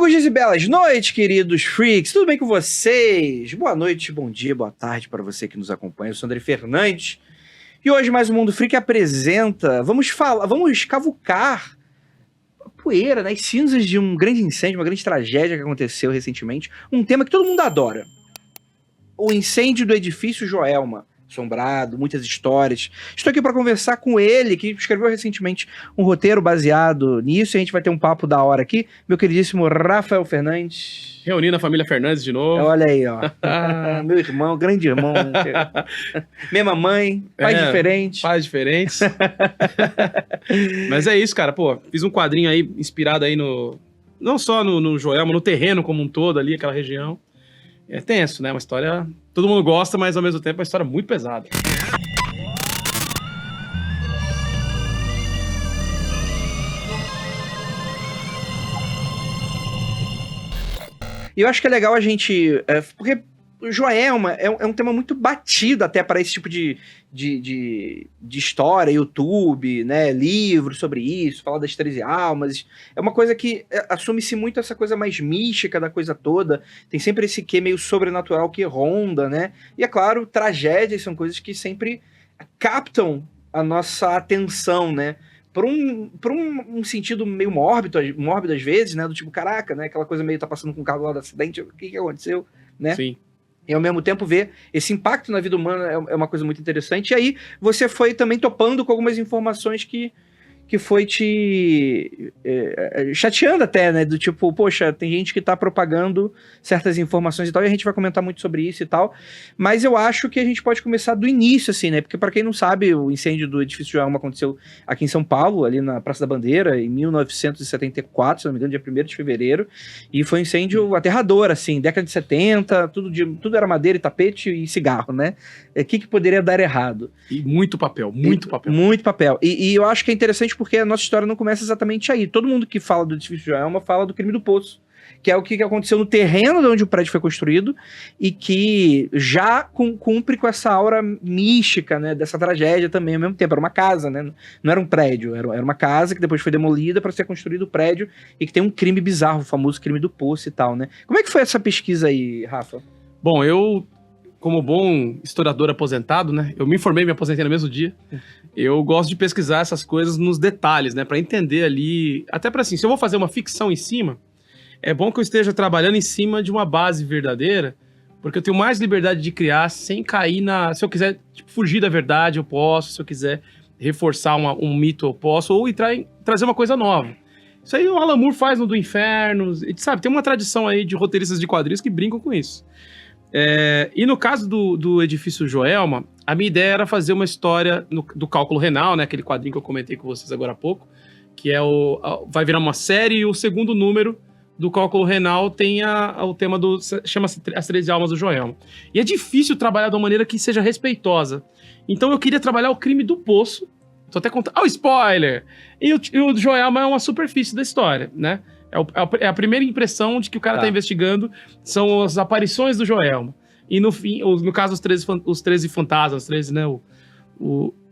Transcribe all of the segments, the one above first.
Longos dias e belas noites, queridos freaks. Tudo bem com vocês? Boa noite, bom dia, boa tarde para você que nos acompanha. Eu sou André Fernandes. E hoje mais o Mundo Freak apresenta... Vamos cavucar a poeira, né, as cinzas de um grande incêndio, uma grande tragédia que aconteceu recentemente. Um tema que todo mundo adora. O incêndio do edifício Joelma. Assombrado, muitas histórias. Estou aqui para conversar com ele, que escreveu recentemente um roteiro baseado nisso, e a gente vai ter um papo da hora aqui. Meu queridíssimo Rafael Fernandes. Reunindo a família Fernandes de novo. Olha aí, ó. Meu irmão, grande irmão. Mesma mãe, pais diferentes. Pais diferentes. Mas é isso, cara. Pô, fiz um quadrinho aí, inspirado aí no... Não só no Joelma, no terreno como um todo ali, aquela região. É tenso, né? Uma história... Todo mundo gosta, mas ao mesmo tempo é uma história muito pesada. E eu acho que é legal a gente... porque o Joelma é um tema muito batido até para esse tipo de história, YouTube, né, livros sobre isso, falar das 13 almas. É uma coisa que assume-se muito essa coisa mais mística da coisa toda. Tem sempre esse quê meio sobrenatural que ronda, né? E é claro, tragédias são coisas que sempre captam a nossa atenção, né? Por um sentido meio mórbido às vezes, né? Do tipo, caraca, né? Aquela coisa meio tá passando com o carro lá do acidente, o que aconteceu, né? Sim. E ao mesmo tempo ver esse impacto na vida humana é uma coisa muito interessante. E aí você foi também topando com algumas informações que foi te chateando até, né? Do tipo, poxa, tem gente que tá propagando certas informações e tal, e a gente vai comentar muito sobre isso e tal. Mas eu acho que a gente pode começar do início, assim, né? Porque pra quem não sabe, o incêndio do edifício Joelma aconteceu aqui em São Paulo, ali na Praça da Bandeira, em 1974, se não me engano, dia 1º de fevereiro. E foi um incêndio aterrador, assim, década de 70, tudo era madeira e tapete e cigarro, né? O que poderia dar errado? E muito papel, muito papel. Muito papel. E eu acho que é interessante porque a nossa história não começa exatamente aí. Todo mundo que fala do edifício Joelma fala do crime do Poço, que é o que aconteceu no terreno de onde o prédio foi construído e que já cumpre com essa aura mística, né, dessa tragédia também ao mesmo tempo. Era uma casa, né? Não era um prédio, era uma casa que depois foi demolida para ser construído o prédio e que tem um crime bizarro, o famoso crime do Poço e tal, né? Como é que foi essa pesquisa aí, Rafa? Bom, eu... Como bom historiador aposentado, né? Eu me formei e me aposentei no mesmo dia. Eu gosto de pesquisar essas coisas nos detalhes, né? Pra entender ali... Até pra assim, se eu vou fazer uma ficção em cima, é bom que eu esteja trabalhando em cima de uma base verdadeira, porque eu tenho mais liberdade de criar sem cair na... Se eu quiser fugir da verdade, eu posso. Se eu quiser reforçar um mito, eu posso. Ou trazer uma coisa nova. Isso aí o Alan Moore faz no Do Inferno. Sabe, tem uma tradição aí de roteiristas de quadrinhos que brincam com isso. E no caso do edifício Joelma, a minha ideia era fazer uma história do cálculo renal, né? Aquele quadrinho que eu comentei com vocês agora há pouco, que vai virar uma série, e o segundo número do cálculo renal tem o tema chama-se As 13 Almas do Joelma. E é difícil trabalhar de uma maneira que seja respeitosa. Então eu queria trabalhar o crime do Poço. Tô até contando... Oh, spoiler! E o Joelma é uma superfície da história, né? É a primeira impressão de que o cara tá investigando são as aparições do Joelma. E no fim, no caso, os 13 fantasmas, 13, né?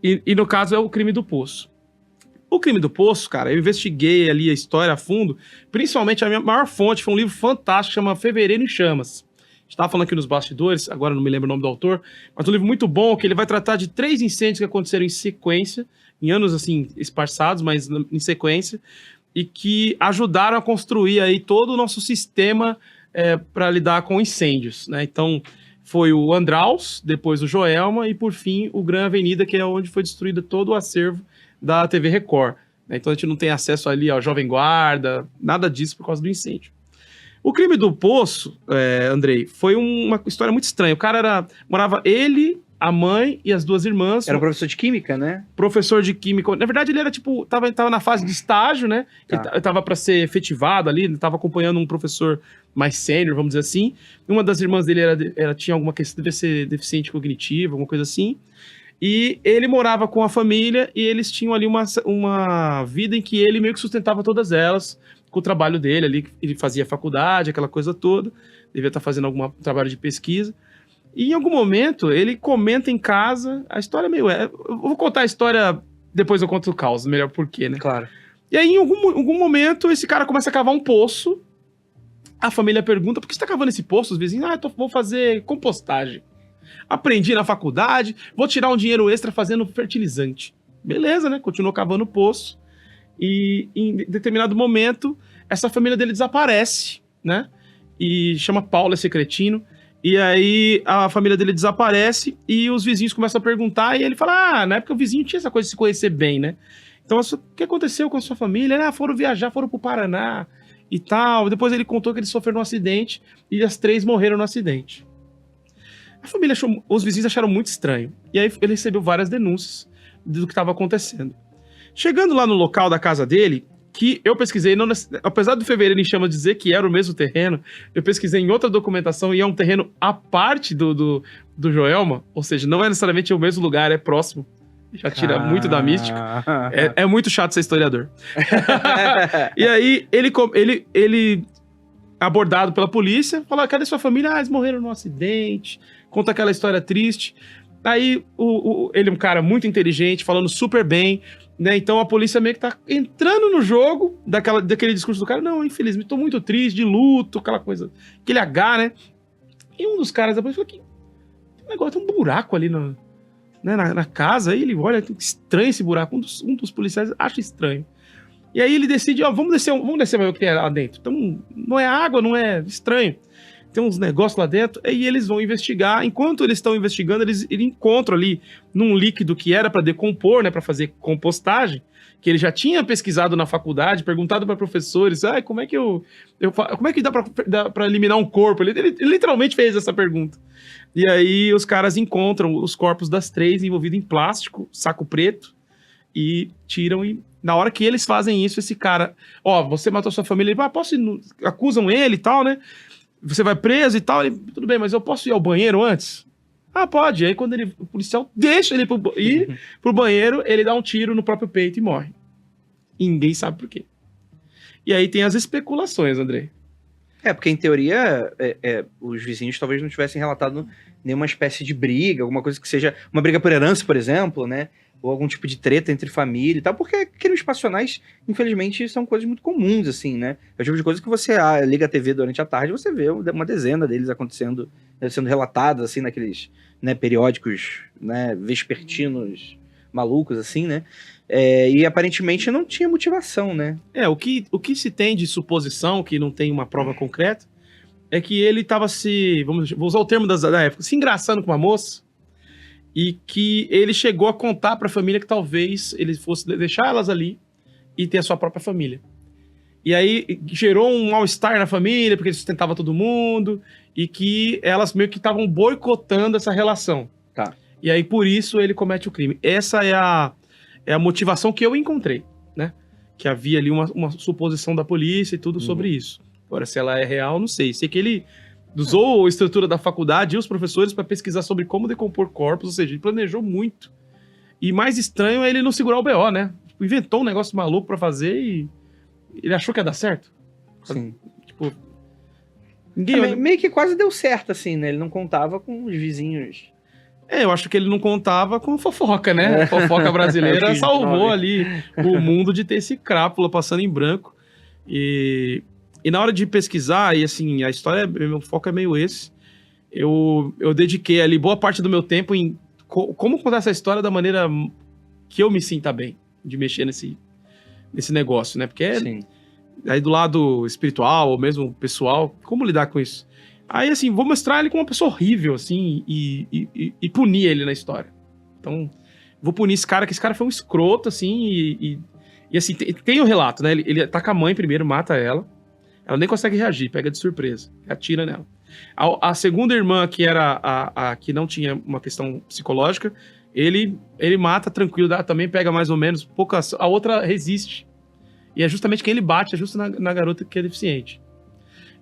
E no caso é o crime do Poço. O crime do Poço, cara, eu investiguei ali a história a fundo. Principalmente a minha maior fonte foi um livro fantástico, chama Fevereiro em Chamas. A gente tava falando aqui nos bastidores, agora não me lembro o nome do autor, mas um livro muito bom, que ele vai tratar de 3 incêndios que aconteceram em sequência, em anos assim, esparçados, mas em sequência, e que ajudaram a construir aí todo o nosso sistema para lidar com incêndios, né? Então, foi o Andraus, depois o Joelma e, por fim, o Gran Avenida, que é onde foi destruído todo o acervo da TV Record, né? Então, a gente não tem acesso ali ao Jovem Guarda, nada disso por causa do incêndio. O crime do Poço, Andrei, foi uma história muito estranha. O cara morava ele... a mãe e as 2 irmãs. Era professor de química, né? Professor de química. Na verdade, ele era tipo... Tava na fase de estágio, né? Tá. Ele tava pra ser efetivado ali. Ele tava acompanhando um professor mais sênior, vamos dizer assim. Uma das irmãs dele tinha alguma questão... Devia ser deficiente cognitivo, alguma coisa assim. E ele morava com a família e eles tinham ali uma vida em que ele meio que sustentava todas elas com o trabalho dele ali. Ele fazia faculdade, aquela coisa toda. Devia estar fazendo algum trabalho de pesquisa. E em algum momento, ele comenta em casa, a história meio... Eu vou contar a história, depois eu conto o caos, melhor por quê, né? Claro. E aí, em algum momento, esse cara começa a cavar um poço A família pergunta, por que você tá cavando esse poço? Os vizinhos, vou fazer compostagem. Aprendi na faculdade, vou tirar um dinheiro extra fazendo fertilizante. Beleza, né? Continuou cavando o poço. E em determinado momento, essa família dele desaparece, né? E chama Paulo esse cretino. E aí a família dele desaparece e os vizinhos começam a perguntar. E ele fala, na época o vizinho tinha essa coisa de se conhecer bem, né? Então, o que aconteceu com a sua família? Foram viajar, foram pro Paraná e tal. Depois ele contou que eles sofreram um acidente e as 3 morreram no acidente. A família achou, os vizinhos acharam muito estranho. E aí ele recebeu várias denúncias do que estava acontecendo. Chegando lá no local da casa dele, que eu pesquisei, apesar do Fevereiro em Chama dizer que era o mesmo terreno, eu pesquisei em outra documentação e é um terreno à parte do Joelma, ou seja, não é necessariamente o mesmo lugar, é próximo. Já tira muito da mística. É muito chato ser historiador. E aí, ele abordado pela polícia, fala, cadê sua família? Eles morreram num acidente, conta aquela história triste. Aí, ele é um cara muito inteligente, falando super bem, né? Então a polícia meio que tá entrando no jogo daquele discurso do cara. Não, infelizmente, tô muito triste, de luto, aquela coisa, aquele H, né? E um dos caras da polícia falou que negócio, tem um buraco ali na casa. Aí ele olha, estranho esse buraco. Um dos policiais acha estranho. E aí ele decide, vamos descer pra ver o que tem lá dentro. Então, não é água, não é estranho. Tem uns negócios lá dentro, e eles vão investigar. Enquanto eles estão investigando, eles encontram ali num líquido que era para decompor, né, para fazer compostagem, que ele já tinha pesquisado na faculdade, perguntado para professores, como é que como é que dá para eliminar um corpo? Ele literalmente fez essa pergunta. E aí os caras encontram os corpos das 3 envolvidos em plástico, saco preto, e tiram. E na hora que eles fazem isso, esse cara, você matou sua família, ele posso ir acusam ele e tal, né? Você vai preso e tal, tudo bem, mas eu posso ir ao banheiro antes? Pode. Aí quando o policial deixa ele ir pro banheiro, ele dá um tiro no próprio peito e morre. E ninguém sabe por quê. E aí tem as especulações, Andrei. Porque em teoria, os vizinhos talvez não tivessem relatado nenhuma espécie de briga, alguma coisa que seja uma briga por herança, por exemplo, né? Ou algum tipo de treta entre família e tal, porque crimes passionais, infelizmente, são coisas muito comuns, assim, né? É o tipo de coisa que você liga a TV durante a tarde, você vê uma dezena deles acontecendo, sendo relatadas, assim, naqueles, né, periódicos, né, vespertinos malucos, assim, né? E aparentemente não tinha motivação, né? O que se tem de suposição, que não tem uma prova concreta, é que ele tava vou usar o termo da época, se engraçando com uma moça, e que ele chegou a contar para a família que talvez ele fosse deixar elas ali e ter a sua própria família. E aí gerou um mal-estar na família, porque ele sustentava todo mundo, e que elas meio que estavam boicotando essa relação. Tá. E aí por isso ele comete o crime. Essa é a motivação que eu encontrei, né? Que havia ali uma suposição da polícia e tudo sobre isso. Agora, se ela é real, não sei. Sei que ele usou a estrutura da faculdade e os professores para pesquisar sobre como decompor corpos, ou seja, ele planejou muito. E mais estranho é ele não segurar o BO, né? Inventou um negócio maluco para fazer e ele achou que ia dar certo. Sim. Tipo, ninguém... meio que quase deu certo, assim, né? Ele não contava com os vizinhos. Eu acho que ele não contava com fofoca, né? A fofoca brasileira salvou ali o mundo de ter esse crápula passando em branco. E na hora de pesquisar, e assim, a história, meu foco é meio esse, eu dediquei ali boa parte do meu tempo em como contar essa história da maneira que eu me sinta bem, de mexer nesse negócio, né? Porque aí do lado espiritual, ou mesmo pessoal, como lidar com isso? Aí, assim, vou mostrar ele como uma pessoa horrível, assim, e punir ele na história. Então, vou punir esse cara, que esse cara foi um escroto, assim, e assim, tem o relato, né? Ele ataca a mãe primeiro, mata ela. Ela nem consegue reagir, pega de surpresa, atira nela. A segunda irmã, que era a que não tinha uma questão psicológica, ele mata tranquilo, também pega mais ou menos, poucas. A outra resiste. E é justamente quem ele bate, é justo na garota que é deficiente.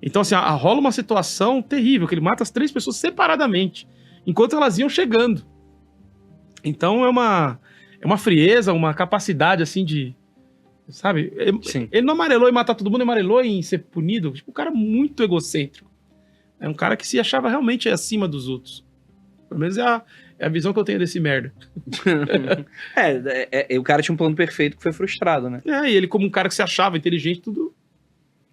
Então, assim, rola uma situação terrível, que ele mata as 3 pessoas separadamente, enquanto elas iam chegando. Então, é uma frieza, uma capacidade, assim, de... Sabe? Ele não amarelou em matar todo mundo, amarelou em ser punido. Tipo, um cara muito egocêntrico. É um cara que se achava realmente acima dos outros. Pelo menos é a visão que eu tenho desse merda. O cara tinha um plano perfeito que foi frustrado, né? E ele como um cara que se achava inteligente, tudo...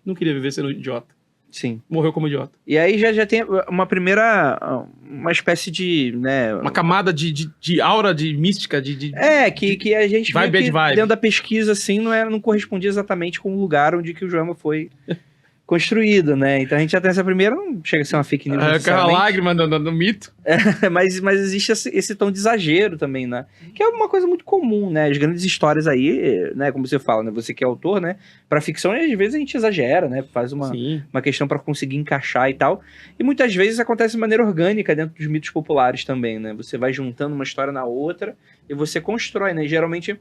Não queria viver sendo idiota. Sim. Morreu como idiota. E aí já tem uma espécie de, né... Uma camada de aura, de mística, que a gente vibe, viu que vibe. dentro da pesquisa, assim, não correspondia exatamente com o lugar onde que o Joelma foi construído, né? Então a gente já tem essa primeira, não chega a ser uma fake news. Aquela lágrima no mito. Mas existe esse tom de exagero também, né? Que é uma coisa muito comum, né? As grandes histórias aí, né? Como você fala, né? Você que é autor, né? Pra ficção, às vezes a gente exagera, né? Faz uma questão pra conseguir encaixar e tal. E muitas vezes acontece de maneira orgânica dentro dos mitos populares também, né? Você vai juntando uma história na outra e você constrói, né? Geralmente...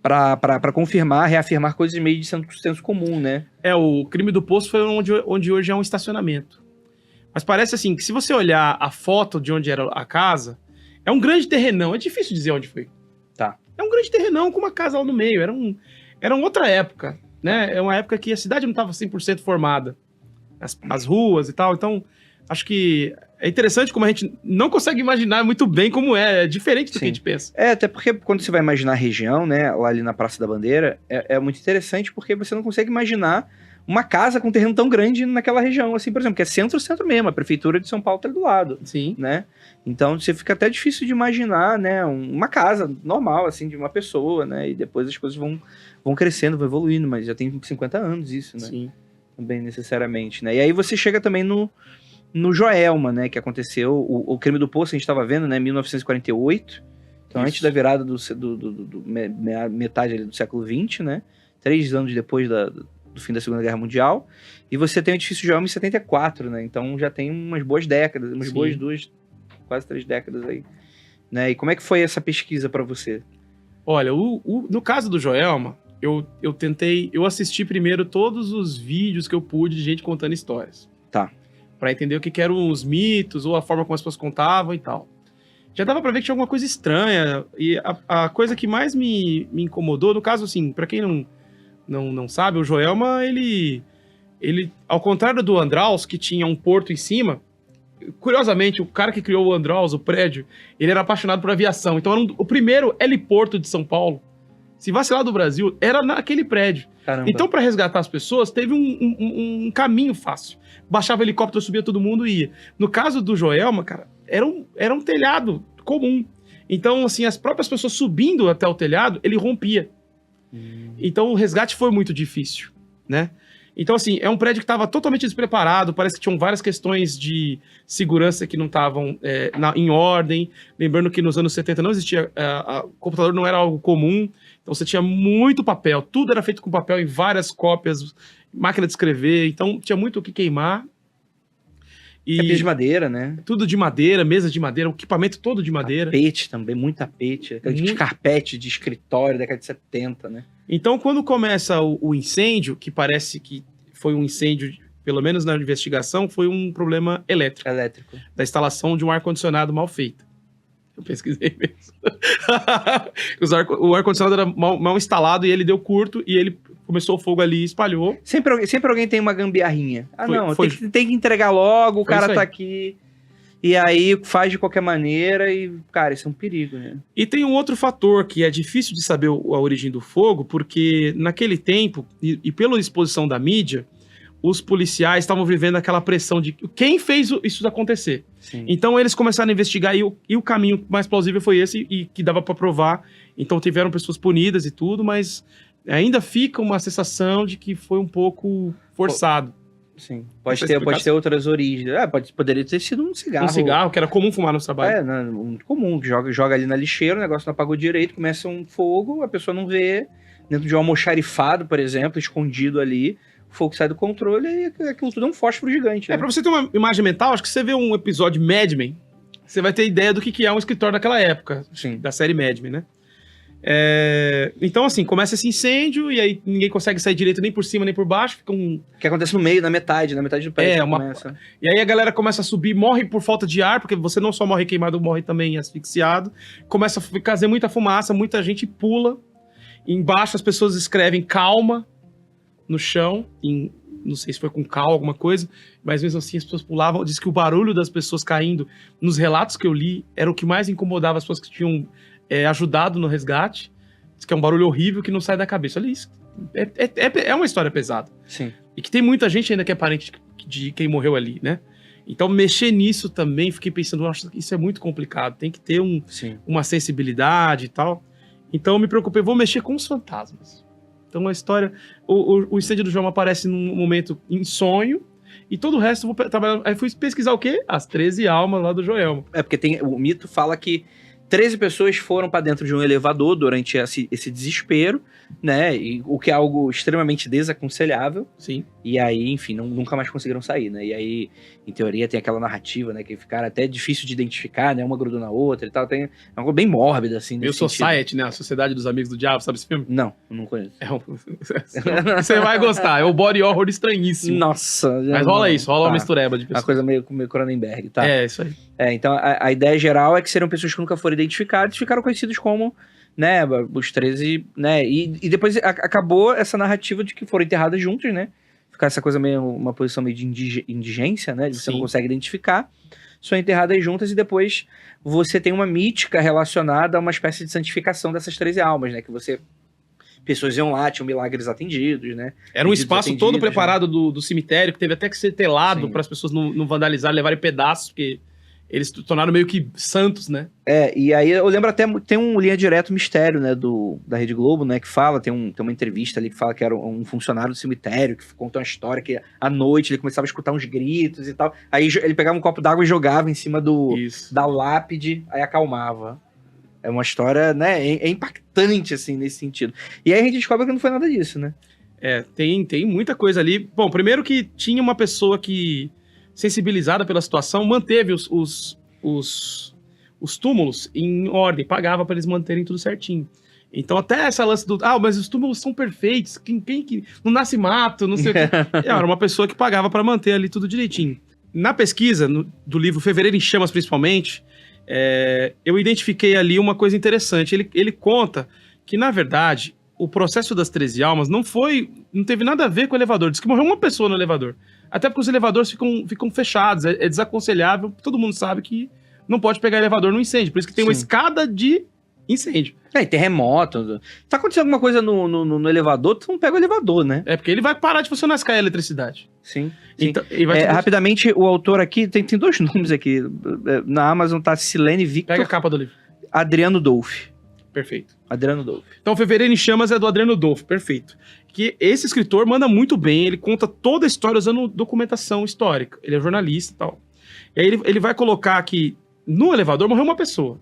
Pra confirmar, reafirmar coisas meio de senso comum, né? O crime do poço foi onde hoje é um estacionamento. Mas parece assim, que se você olhar a foto de onde era a casa, é um grande terrenão, é difícil dizer onde foi. Tá. É um grande terrenão com uma casa lá no meio, era uma outra época, né? É uma época que a cidade não estava 100% formada. As ruas e tal, então acho que é interessante como a gente não consegue imaginar muito bem como é diferente do que a gente pensa. Até porque quando você vai imaginar a região, né, lá ali na Praça da Bandeira, é muito interessante porque você não consegue imaginar uma casa com um terreno tão grande naquela região, assim, por exemplo, que é centro mesmo, a prefeitura de São Paulo tá ali do lado. Sim. Né? Então você fica até difícil de imaginar, né, uma casa normal, assim, de uma pessoa, né, e depois as coisas vão crescendo, vão evoluindo, mas já tem 50 anos isso, né? Sim. Também necessariamente, né? E aí você chega também no Joelma, né, que aconteceu, o crime do poço, a gente estava vendo, né, 1948, então antes da virada metade ali do século XX, né, 3 anos depois do fim da Segunda Guerra Mundial, e você tem o edifício Joelma em 74, né, então já tem umas boas décadas, boas 2, quase 3 décadas aí, né, e como é que foi essa pesquisa para você? Olha, no caso do Joelma, eu assisti primeiro todos os vídeos que eu pude de gente contando histórias. Tá. Pra entender o que eram os mitos, ou a forma como as pessoas contavam e tal. Já dava pra ver que tinha alguma coisa estranha, e a coisa que mais me incomodou, no caso, assim, pra quem não sabe, o Joelma, ele, ao contrário do Andraus, que tinha um porto em cima, curiosamente, o cara que criou o Andraus, o prédio, ele era apaixonado por aviação, então era o primeiro heliporto de São Paulo, se vacilar do Brasil, era naquele prédio. Caramba. Então, para resgatar as pessoas, teve um caminho fácil. Baixava o helicóptero, subia todo mundo e ia. No caso do Joelma, cara, era um telhado comum. Então, assim, as próprias pessoas subindo até o telhado, ele rompia. Então, o resgate foi muito difícil, né? Então, assim, é um prédio que estava totalmente despreparado, parece que tinham várias questões de segurança que não estavam em ordem. Lembrando que nos anos 70 não existia... o computador não era algo comum, então você tinha muito papel, tudo era feito com papel em várias cópias, máquina de escrever, então tinha muito o que queimar. Tapete de madeira, né? Tudo de madeira, mesa de madeira, o equipamento todo de madeira. Tapete também, muito tapete. De carpete de escritório da década de 70, né? Então, quando começa o incêndio, que parece que foi um incêndio, pelo menos na investigação, foi um problema elétrico. Da instalação de um ar-condicionado mal feito. Eu pesquisei mesmo. O ar-condicionado era mal instalado e ele deu curto e ele começou o fogo ali e espalhou. Sempre alguém tem uma gambiarrinha. Tem que entregar logo, o cara tá aqui. E aí faz de qualquer maneira e, cara, isso é um perigo, né? E tem um outro fator que é difícil de saber a origem do fogo, porque naquele tempo, e pela exposição da mídia, os policiais estavam vivendo aquela pressão de quem fez isso acontecer. Sim. Então eles começaram a investigar e o caminho mais plausível foi esse e que dava para provar. Então tiveram pessoas punidas e tudo, mas ainda fica uma sensação de que foi um pouco forçado. Sim. Pode ter outras origens. Poderia ter sido um cigarro. Um cigarro, que era comum fumar no trabalho. Muito comum. Joga ali na lixeira, o negócio não apagou direito, começa um fogo, a pessoa não vê. Dentro de um almoxarifado, por exemplo, escondido ali, o fogo sai do controle e aquilo tudo é um fósforo gigante. Né? Pra você ter uma imagem mental, acho que você vê um episódio Mad Men, você vai ter ideia do que é um escritório daquela época. Sim. Da série Mad Men, né? Então, assim, começa esse incêndio e aí ninguém consegue sair direito nem por cima nem por baixo. Fica que acontece no meio, na metade do prédio. Começa. E aí a galera começa a subir, morre por falta de ar, porque você não só morre queimado, morre também asfixiado. Começa a fazer muita fumaça, muita gente pula. Embaixo as pessoas escrevem calma no chão, não sei se foi com cal, alguma coisa, mas mesmo assim as pessoas pulavam. Diz que o barulho das pessoas caindo, nos relatos que eu li, era o que mais incomodava as pessoas que tinham ajudado no resgate. Diz que é um barulho horrível que não sai da cabeça. Olha isso. É uma história pesada. Sim. E que tem muita gente ainda que é parente de quem morreu ali, né? Então, mexer nisso também, fiquei pensando, nossa, isso é muito complicado, tem que ter uma sensibilidade e tal. Então, eu me preocupei, vou mexer com os fantasmas. Então, a história... O incêndio do Joelma aparece num momento em sonho, e todo o resto eu vou trabalhar... Aí fui pesquisar o quê? As 13 almas lá do Joelma. É, porque o mito fala que 13 pessoas foram para dentro de um elevador durante esse desespero, né? E, o que é algo extremamente desaconselhável. Sim. E aí, enfim, nunca mais conseguiram sair, né? E aí, em teoria, tem aquela narrativa, né? Que ficaram até difícil de identificar, né? Uma grudou na outra e tal. É uma coisa bem mórbida, assim. Meio Society, né? A Sociedade dos Amigos do Diabo, sabe esse filme? Não, eu não conheço. Você vai gostar. É o body horror estranhíssimo. Nossa. Mas rola isso, rola uma mistureba de pessoas. Uma coisa meio Cronenberg, tá? É, isso aí. Então, a ideia geral é que seriam pessoas que nunca foram identificadas e ficaram conhecidos como, né, os 13, né? E depois acabou essa narrativa de que foram enterradas juntas, né? Ficar essa coisa meio, uma posição meio de indigência, né? De você não consegue identificar. São enterradas juntas e depois você tem uma mítica relacionada a uma espécie de santificação dessas 13 almas, né? Que você... Pessoas iam lá, tinham milagres atendidos, né? Era um espaço todo preparado do cemitério, que teve até que ser telado para as pessoas não vandalizarem, levarem pedaços, porque eles se tornaram meio que santos, né? E aí eu lembro até, tem um Linha Direto Mistério, né, da Rede Globo, né, que fala, tem uma entrevista ali que fala que era um funcionário do cemitério, que contou uma história que à noite ele começava a escutar uns gritos e tal, aí ele pegava um copo d'água e jogava em cima da lápide, aí acalmava. É uma história, né, é impactante, assim, nesse sentido. E aí a gente descobre que não foi nada disso, né? Tem muita coisa ali. Bom, primeiro que tinha uma pessoa que, sensibilizada pela situação, manteve os túmulos em ordem, pagava para eles manterem tudo certinho. Então até essa lance mas os túmulos são perfeitos, quem que não nasce mato, não sei o quê. Era uma pessoa que pagava para manter ali tudo direitinho. Na pesquisa do livro Fevereiro em Chamas, principalmente, eu identifiquei ali uma coisa interessante. Ele conta que, na verdade, o processo das 13 almas não teve nada a ver com o elevador. Diz que morreu uma pessoa no elevador. Até porque os elevadores ficam fechados. É desaconselhável. Todo mundo sabe que não pode pegar elevador no incêndio. Por isso que tem uma escada de incêndio. E terremoto. Tá acontecendo alguma coisa no elevador, tu não pega o elevador, né? Porque ele vai parar de funcionar se cair a eletricidade. Sim. Então, rapidamente, o autor aqui, tem 2 nomes aqui. Na Amazon tá Silene Victor. Pega a capa do livro. Adriano Dolphy. Perfeito. Adriano Dolphy. Então, Fevereiro em Chamas é do Adriano Dolphy. Perfeito. Que esse escritor manda muito bem, ele conta toda a história usando documentação histórica. Ele é jornalista e tal. E aí ele vai colocar que no elevador morreu uma pessoa.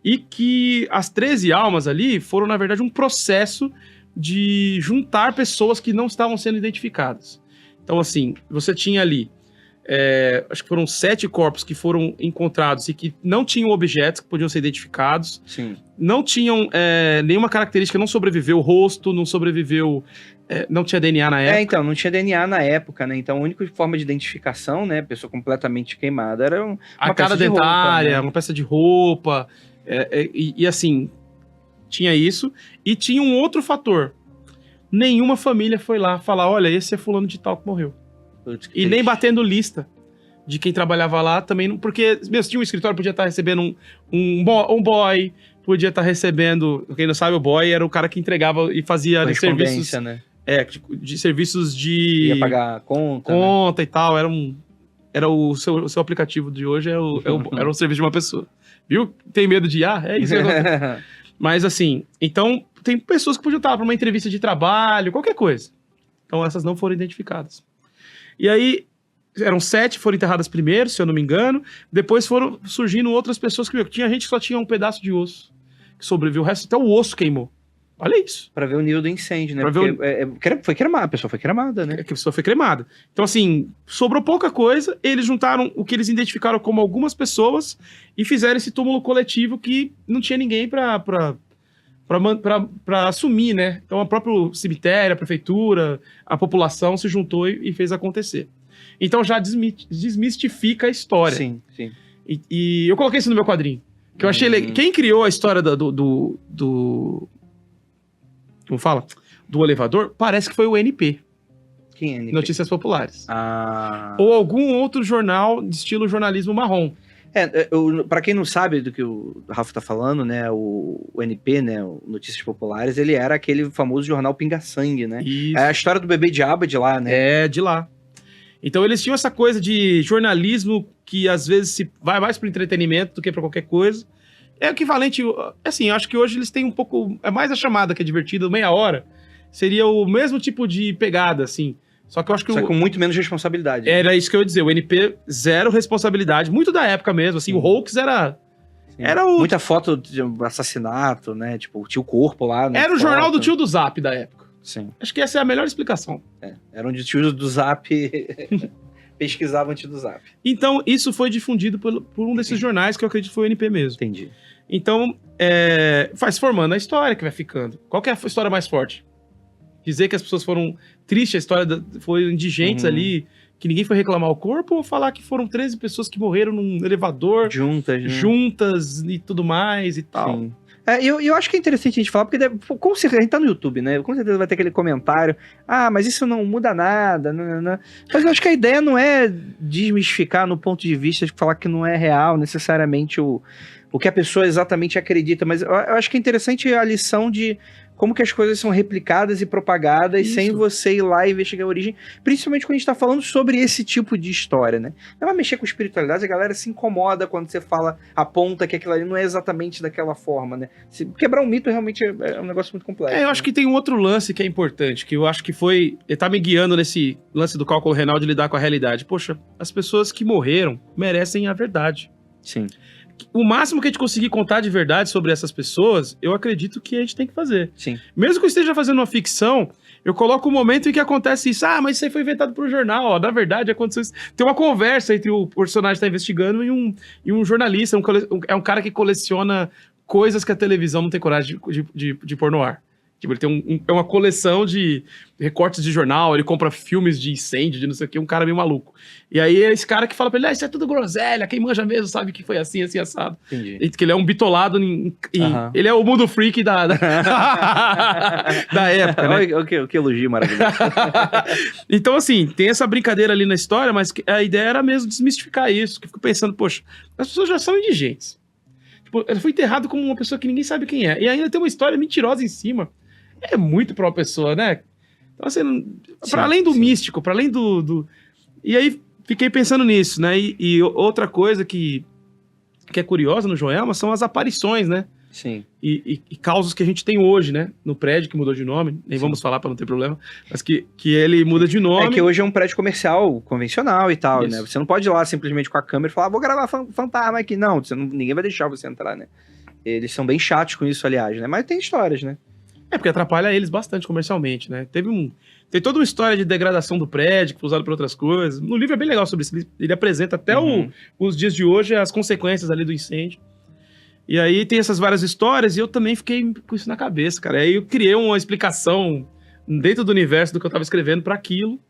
E que as 13 almas ali foram, na verdade, um processo de juntar pessoas que não estavam sendo identificadas. Então, assim, você tinha ali, acho que foram 7 corpos que foram encontrados e que não tinham objetos que podiam ser identificados. Sim. Não tinham nenhuma característica, não sobreviveu o rosto, não sobreviveu... não tinha DNA na época. Então, não tinha DNA na época, né? Então, a única forma de identificação, né, pessoa completamente queimada, era uma peça de dentária, roupa, né? Uma peça de roupa... E assim, tinha isso. E tinha um outro fator. Nenhuma família foi lá falar, olha, esse é fulano de tal que morreu. E nem batendo lista de quem trabalhava lá também. Porque, mesmo tinha um escritório, podia estar recebendo um boy, podia estar recebendo... Quem não sabe, o boy era o cara que entregava e fazia serviços... né? De serviços de... Ia pagar conta, né? E tal. Era o seu aplicativo de hoje, era o serviço de uma pessoa. Viu? Tem medo de é isso. Mas assim, então tem pessoas que podiam estar para uma entrevista de trabalho, qualquer coisa. Então essas não foram identificadas. E aí, eram 7, foram enterradas primeiro, se eu não me engano. Depois foram surgindo outras pessoas que tinha gente que só tinha um pedaço de osso que sobreviveu, o resto até o osso queimou. Olha isso. Pra ver o nível do incêndio, né? Porque foi cremada, a pessoa foi cremada, né? A pessoa foi cremada. Então, assim, sobrou pouca coisa, eles juntaram o que eles identificaram como algumas pessoas e fizeram esse túmulo coletivo que não tinha ninguém pra assumir, né? Então, o próprio cemitério, a prefeitura, a população se juntou e fez acontecer. Então, já desmistifica a história. Sim, sim. E eu coloquei isso no meu quadrinho, que eu achei legal. Quem criou a história como fala? Do elevador, parece que foi o NP. Quem é NP? Notícias Populares. Ou algum outro jornal de estilo jornalismo marrom. Para quem não sabe do que o Rafa tá falando, né, o NP, né, o Notícias Populares, ele era aquele famoso jornal Pinga Sangue, né? Isso. É a história do bebê diabo de lá, né? É, de lá. Então eles tinham essa coisa de jornalismo que às vezes se vai mais para entretenimento do que para qualquer coisa. É equivalente, assim, eu acho que hoje eles têm um pouco, é mais a chamada que é divertida, meia hora, seria o mesmo tipo de pegada, assim. Só que eu acho que... Só com muito menos responsabilidade. Era isso que eu ia dizer, o NP, zero responsabilidade, muito da época mesmo, assim, o hoax era o... Muita foto de assassinato, né? Tipo, tinha o corpo lá. Era o jornal do tio do Zap da época. Sim. Acho que essa é a melhor explicação. Era onde o tio do Zap pesquisava antes do Zap. Então, isso foi difundido por um desses jornais que eu acredito que foi o NP mesmo. Entendi. Então, vai se formando a história que vai ficando. Qual que é a história mais forte? Dizer que as pessoas foram tristes, a história foram indigentes ali, que ninguém foi reclamar o corpo, ou falar que foram 13 pessoas que morreram num elevador, juntas, né? Juntas e tudo mais e tal. Sim. Eu acho que é interessante a gente falar, porque com certeza, a gente tá no YouTube, né? Com certeza vai ter aquele comentário, mas isso não muda nada, não. Mas eu acho que a ideia não é desmistificar no ponto de vista de falar que não é real necessariamente o que a pessoa exatamente acredita, mas eu acho que é interessante a lição de como que as coisas são replicadas e propagadas sem você ir lá e investigar a origem, principalmente quando a gente tá falando sobre esse tipo de história, né? Não vai mexer com espiritualidade, a galera se incomoda quando você aponta que aquilo ali não é exatamente daquela forma, né? Quebrar um mito realmente é um negócio muito complexo. Eu acho que tem um outro lance que é importante, que eu acho que ele tá me guiando nesse lance do cálculo renal de lidar com a realidade. Poxa, as pessoas que morreram merecem a verdade. Sim. O máximo que a gente conseguir contar de verdade sobre essas pessoas, eu acredito que a gente tem que fazer. Sim. Mesmo que eu esteja fazendo uma ficção, eu coloco o momento em que acontece isso. Mas isso aí foi inventado por um jornal. Ó. Na verdade, aconteceu isso. Tem uma conversa entre o personagem que está investigando e um jornalista. É um cara que coleciona coisas que a televisão não tem coragem de pôr no ar. Tipo, ele tem uma coleção de recortes de jornal, ele compra filmes de incêndio, de não sei o que, um cara meio maluco. E aí é esse cara que fala pra ele, isso é tudo groselha, quem manja mesmo sabe que foi assim, assim, assado. Entendi. E que ele é um bitolado, ele é o mundo freak da época, né? O que elogio maravilhoso. Então, assim, tem essa brincadeira ali na história, mas a ideia era mesmo desmistificar isso, que eu fico pensando, poxa, as pessoas já são indigentes. Tipo, ela foi enterrada como uma pessoa que ninguém sabe quem é. E ainda tem uma história mentirosa em cima. É muito pra uma pessoa, né? Então, assim, para além do místico, para além do... E aí, fiquei pensando nisso, né? E outra coisa que é curiosa no Joelma são as aparições, né? Sim. E causos que a gente tem hoje, né? No prédio que mudou de nome, nem vamos falar para não ter problema, mas que ele muda de nome. É que hoje é um prédio comercial, convencional e tal, Isso. né? Você não pode ir lá simplesmente com a câmera e falar, vou gravar fantasma aqui. Não, ninguém vai deixar você entrar, né? Eles são bem chatos com isso, aliás, né? Mas tem histórias, né? Porque atrapalha eles bastante comercialmente, né? Tem toda uma história de degradação do prédio, que foi usado para outras coisas. No livro é bem legal sobre isso. Ele apresenta até os dias de hoje as consequências ali do incêndio. E aí tem essas várias histórias e eu também fiquei com isso na cabeça, cara. Aí eu criei uma explicação dentro do universo do que eu tava escrevendo para aquilo.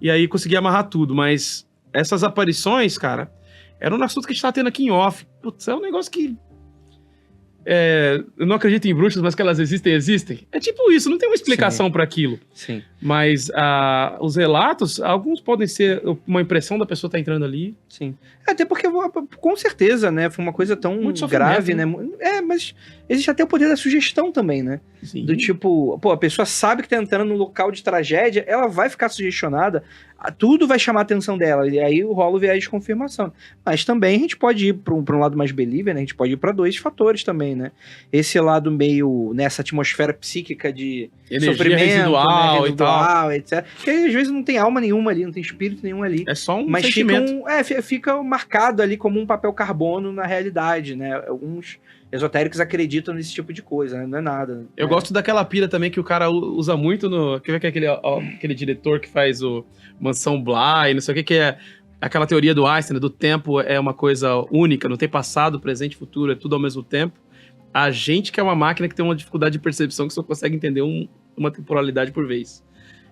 E aí consegui amarrar tudo. Mas essas aparições, cara, era um assunto que a gente tava tendo aqui em off. Putz, é um negócio que... eu não acredito em bruxas, mas que elas existem. É tipo isso, não tem uma explicação para aquilo. Sim. Mas os relatos, alguns podem ser uma impressão da pessoa tá entrando ali. Sim. Até porque, com certeza, né, foi uma coisa tão grave, né? Mas existe até o poder da sugestão também, né? Sim. Do tipo, a pessoa sabe que tá entrando num local de tragédia, ela vai ficar sugestionada, tudo vai chamar a atenção dela, e aí rola o viés de confirmação. Mas também a gente pode ir para um lado mais believer, né? A gente pode ir para dois fatores também, né? Esse lado meio nessa atmosfera psíquica de energia sofrimento, residual, né? e tal, etc. Que às vezes não tem alma nenhuma ali, não tem espírito nenhum ali. É só um mas sentimento. Fica marcado ali como um papel carbono na realidade, né? Alguns esotéricos acreditam nesse tipo de coisa, né? Não é nada. Eu gosto daquela pira também que o cara usa muito no... Quer ver que é aquele diretor que faz o Mansão Bly, não sei o que é aquela teoria do Einstein, do tempo é uma coisa única, não tem passado, presente e futuro, é tudo ao mesmo tempo. A gente que é uma máquina que tem uma dificuldade de percepção que só consegue entender uma temporalidade por vez.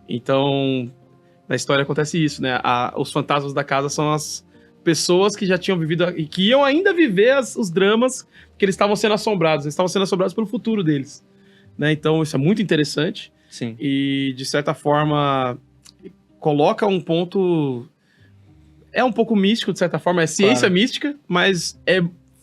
Então, na história acontece isso, né? Os fantasmas da casa são as pessoas que já tinham vivido e que iam ainda viver os dramas que eles estavam sendo assombrados. Eles estavam sendo assombrados pelo futuro deles, né? Então, isso é muito interessante. Sim. E, de certa forma, coloca um ponto é um pouco místico, de certa forma, é ciência Claro. mística, mas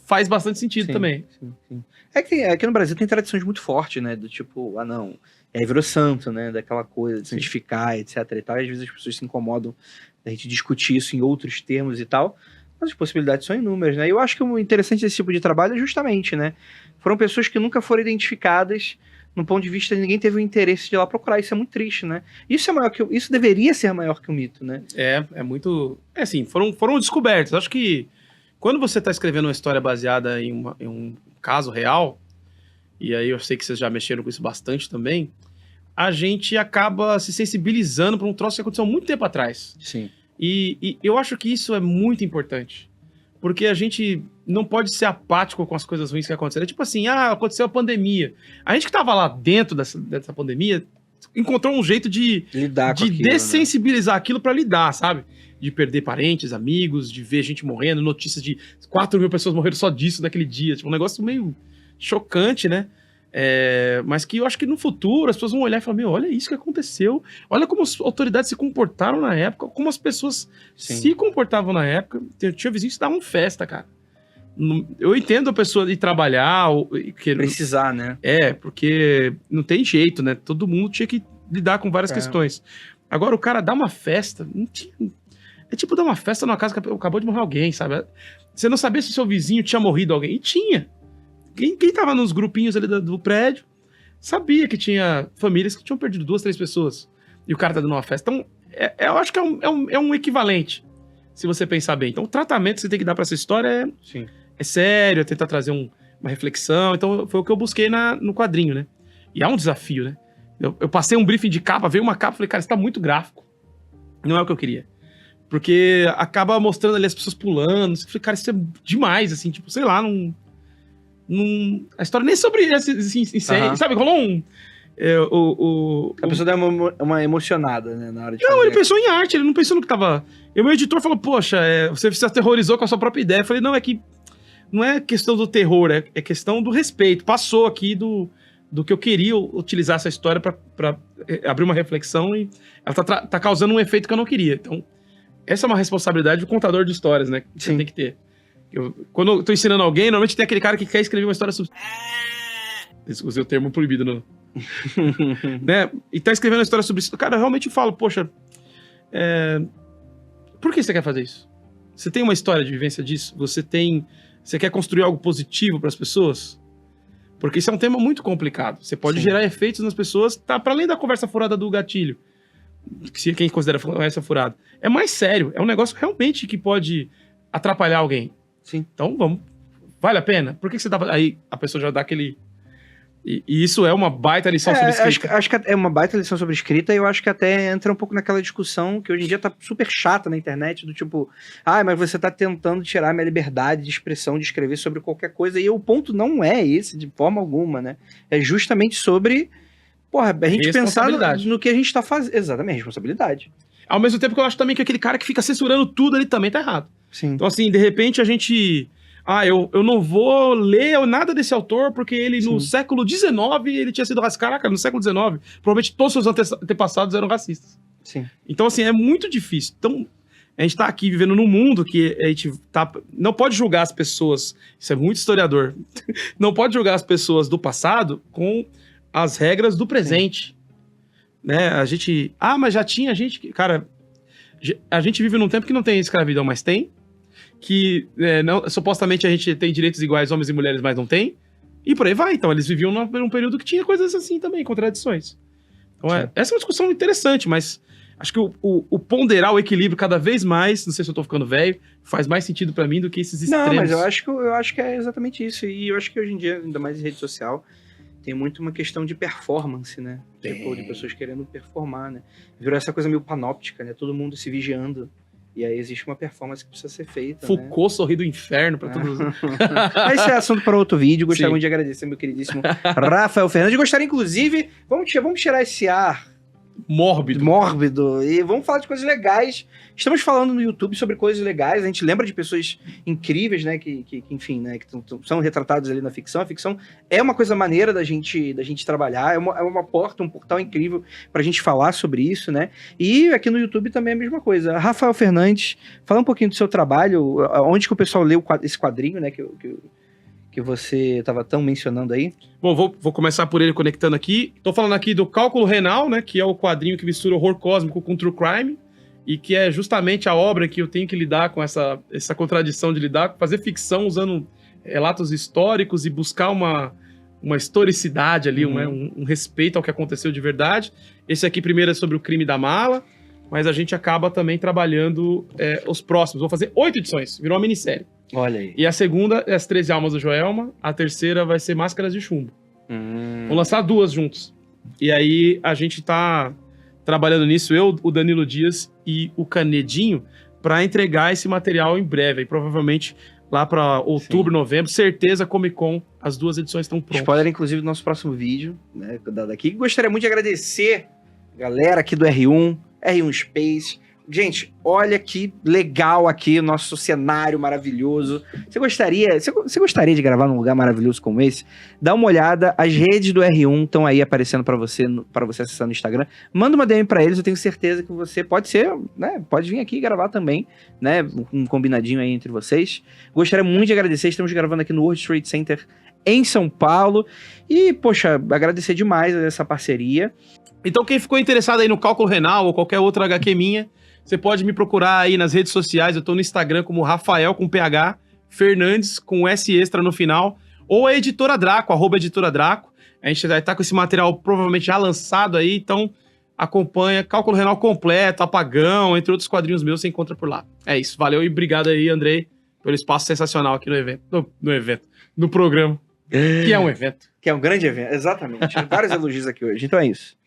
faz bastante sentido Sim, também. sim. É que aqui no Brasil tem tradições muito fortes, né? Do tipo, não, aí virou santo, né? Daquela coisa de Sim. santificar, etc e tal. E às vezes as pessoas se incomodam da gente discutir isso em outros termos e tal. Mas as possibilidades são inúmeras, né? E eu acho que o interessante desse tipo de trabalho é justamente, né? Foram pessoas que nunca foram identificadas no ponto de vista de ninguém teve o interesse de ir lá procurar. Isso é muito triste, né? Isso é maior que isso deveria ser maior que o mito, né? É muito... É assim, foram descobertas. Acho que quando você está escrevendo uma história baseada em um caso real, e aí eu sei que vocês já mexeram com isso bastante também, a gente acaba se sensibilizando para um troço que aconteceu há muito tempo atrás. Sim. E eu acho que isso é muito importante. Porque a gente não pode ser apático com as coisas ruins que aconteceram. É tipo assim, aconteceu a pandemia. A gente que estava lá dentro dessa pandemia encontrou um jeito de Lidar com aquilo, dessensibilizar aquilo para lidar, sabe? De perder parentes, amigos, de ver gente morrendo, notícias de 4 mil pessoas morreram só disso naquele dia. Tipo, um negócio meio chocante, né? Mas que eu acho que no futuro as pessoas vão olhar e falar, olha isso que aconteceu, olha como as autoridades se comportaram na época, como as pessoas se comportavam na época. Tinha vizinhos que davam festa, cara. Eu entendo a pessoa ir trabalhar, precisar, né? Porque não tem jeito, né? Todo mundo tinha que lidar com várias questões. Agora o cara dá uma festa, não tinha... É tipo dar uma festa numa casa que acabou de morrer alguém, sabe? Você não sabia se o seu vizinho tinha morrido alguém, e tinha. Quem tava nos grupinhos ali do prédio sabia que tinha famílias que tinham perdido 2, 3 pessoas. E o cara tá dando uma festa. Então, eu acho que é um equivalente, se você pensar bem. Então, o tratamento que você tem que dar pra essa história é sério, é tentar trazer uma reflexão. Então, foi o que eu busquei no quadrinho, né? E há um desafio, né? Eu passei um briefing de capa, veio uma capa, falei, cara, isso tá muito gráfico. Não é o que eu queria. Porque acaba mostrando ali as pessoas pulando. Eu falei, cara, isso é demais, assim, tipo, sei lá, a história nem sobre assim, sabe? Rolou a pessoa dá uma emocionada, né, na hora de Não, ele pensou em arte, ele não pensou no que tava... E o meu editor falou, poxa, você se aterrorizou com a sua própria ideia. Eu falei, não, é que não é questão do terror, é questão do respeito. Passou aqui do que eu queria utilizar essa história pra abrir uma reflexão e ela tá causando um efeito que eu não queria. Então, essa é uma responsabilidade do contador de histórias, né? Que você tem que ter. Quando eu tô ensinando alguém, normalmente tem aquele cara que quer escrever uma história sobre... Usei o termo proibido, não. Né? E tá escrevendo uma história sobre isso. Cara, eu realmente falo, poxa, por que você quer fazer isso? Você tem uma história de vivência disso? Você quer construir algo positivo para as pessoas? Porque isso é um tema muito complicado. Você pode gerar efeitos nas pessoas, tá para além da conversa furada do gatilho. Se quem considera conversa furada. É mais sério. É um negócio realmente que pode atrapalhar alguém. Sim. Então, vamos. Vale a pena? Por que você dá... Aí a pessoa já dá aquele... E isso é uma baita lição sobre escrita. Acho que é uma baita lição sobre escrita e eu acho que até entra um pouco naquela discussão que hoje em dia tá super chata na internet, do tipo, mas você tá tentando tirar minha liberdade de expressão, de escrever sobre qualquer coisa, e o ponto não é esse, de forma alguma, né? É justamente sobre, a gente pensar no que a gente tá fazendo. Exatamente, responsabilidade. Ao mesmo tempo que eu acho também que aquele cara que fica censurando tudo ali também tá errado. Sim. Então, assim, de repente a gente... eu não vou ler nada desse autor porque ele no século XIX ele tinha sido racista. Caraca, no século XIX, provavelmente todos os seus antepassados eram racistas. Sim. Então, assim, é muito difícil. Então, a gente tá aqui vivendo num mundo que a gente não pode julgar as pessoas, isso é muito historiador, não pode julgar as pessoas do passado com as regras do presente. Né? A gente... mas já tinha gente que... Cara, a gente vive num tempo que não tem escravidão, mas tem. Que supostamente a gente tem direitos iguais, homens e mulheres, mas não tem. E por aí vai. Então, eles viviam num período que tinha coisas assim também, contradições. Então, essa é uma discussão interessante, mas acho que o ponderar o equilíbrio cada vez mais, não sei se eu tô ficando velho, faz mais sentido pra mim do que esses extremos. Não, mas eu acho que é exatamente isso. E eu acho que hoje em dia, ainda mais em rede social, tem muito uma questão de performance, né? Tipo, de pessoas querendo performar, né? Virou essa coisa meio panóptica, né? Todo mundo se vigiando. E aí existe uma performance que precisa ser feita, Foucault, sorri do inferno pra todos. Mas esse é assunto para outro vídeo. Gostaria muito de agradecer meu queridíssimo Rafael Fernandes. Gostaria, inclusive... Vamos tirar esse ar mórbido. Mórbido. E vamos falar de coisas legais. Estamos falando no YouTube sobre coisas legais. A gente lembra de pessoas incríveis, né? Que enfim, né? Que são retratados ali na ficção. A ficção é uma coisa maneira da gente trabalhar. É uma porta, um portal incrível pra gente falar sobre isso, né? E aqui no YouTube também é a mesma coisa. Rafael Fernandes, fala um pouquinho do seu trabalho. Onde que o pessoal leu esse quadrinho, né? Que você estava tão mencionando aí? Bom, vou começar por ele conectando aqui. Tô falando aqui do Cálculo Renal, né? Que é o quadrinho que mistura horror cósmico com true crime. E que é justamente a obra que eu tenho que lidar com essa contradição de fazer ficção usando relatos históricos e buscar uma historicidade ali, um respeito ao que aconteceu de verdade. Esse aqui primeiro é sobre o crime da mala, mas a gente acaba também trabalhando os próximos. Vou fazer 8 edições, virou uma minissérie. Olha aí. E a segunda é As 13 Almas do Joelma, a terceira vai ser Máscaras de Chumbo. Vou lançar 2 juntos. E aí a gente tá trabalhando nisso, eu, o Danilo Dias e o Canedinho, para entregar esse material em breve. E provavelmente lá para outubro, novembro, certeza Comic Con, as 2 edições estão prontas. Spoiler, inclusive, do nosso próximo vídeo, né, daqui. Gostaria muito de agradecer a galera aqui do R1 Space. Gente, olha que legal aqui o nosso cenário maravilhoso. Você gostaria de gravar num lugar maravilhoso como esse? Dá uma olhada, as redes do R1 estão aí aparecendo para você acessar no Instagram. Manda uma DM para eles, eu tenho certeza que você pode ser, né? Pode vir aqui gravar também, né? Um combinadinho aí entre vocês. Gostaria muito de agradecer, estamos gravando aqui no World Trade Center em São Paulo. E, poxa, agradecer demais essa parceria. Então, quem ficou interessado aí no Cálculo Renal ou qualquer outra HQ minha, você pode me procurar aí nas redes sociais. Eu tô no Instagram como Rafael com PH, Fernandes com S extra no final, ou a Editora Draco, @Editora Draco. A gente vai estar com esse material provavelmente já lançado aí, então acompanha. Cálculo Renal completo, Apagão, entre outros quadrinhos meus, você encontra por lá. É isso, valeu e obrigado aí, Andrei, pelo espaço sensacional aqui no evento. No programa, que é um evento. Que é um grande evento, exatamente. Vários elogios aqui hoje, então é isso.